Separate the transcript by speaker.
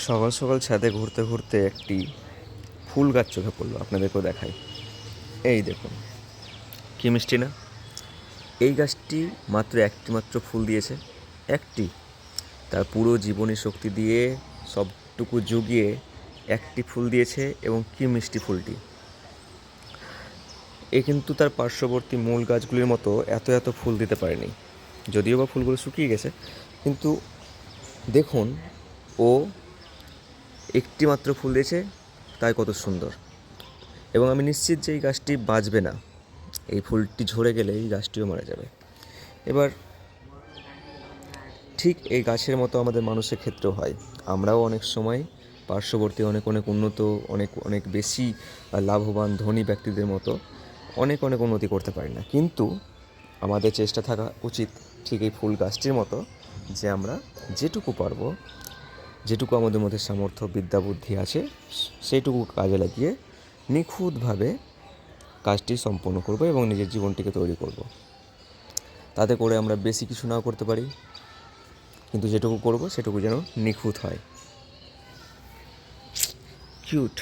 Speaker 1: সকাল সকাল ছাদে ঘুরতে ঘুরতে একটি ফুল গাছ চোখে পড়লো। আপনাদেরকেও দেখাই। এই দেখুন, কী মিষ্টি না! এই গাছটি মাত্র একটি মাত্র ফুল দিয়েছে, একটি। তার পুরো জীবনী শক্তি দিয়ে সবটুকু জুগিয়ে একটি ফুল দিয়েছে, এবং কী মিষ্টি ফুলটি! এ কিন্তু তার পার্শ্ববর্তী মূল গাছগুলির মতো এত এত ফুল দিতে পারেনি, যদিও বা ফুলগুলো শুকিয়ে গেছে। কিন্তু দেখুন, ও একটি মাত্র ফুল দিয়েছে, তাই কত সুন্দর। এবং আমি নিশ্চিত যে এই গাছটি বাঁচবে না। এই ফুলটি ঝরে গেলে এই গাছটিও মারা যাবে। এবার ঠিক এই গাছের মতো আমাদের মানুষের ক্ষেত্রেও হয়। আমরাও অনেক সময় পার্শ্ববর্তী অনেক অনেক উন্নত, অনেক অনেক বেশি লাভবান ধনী ব্যক্তিদের মতো অনেক অনেক উন্নতি করতে পারি না, কিন্তু আমাদের চেষ্টা থাকা উচিত ঠিক এই ফুল গাছটির মতো, যে আমরা যেটুকু পারবো, যেটুকু আমাদের মধ্যে সামর্থ্য, বিদ্যা, বুদ্ধি আছে, সেইটুকু কাজে লাগিয়ে নিখুঁতভাবে কাজটি সম্পন্ন করব এবং নিজের জীবনটিকে তৈরি করব। তাতে করে আমরা বেশি কিছু নাও করতে পারি, কিন্তু যেটুকু করব সেটুকু যেন নিখুঁত হয়। কিউট।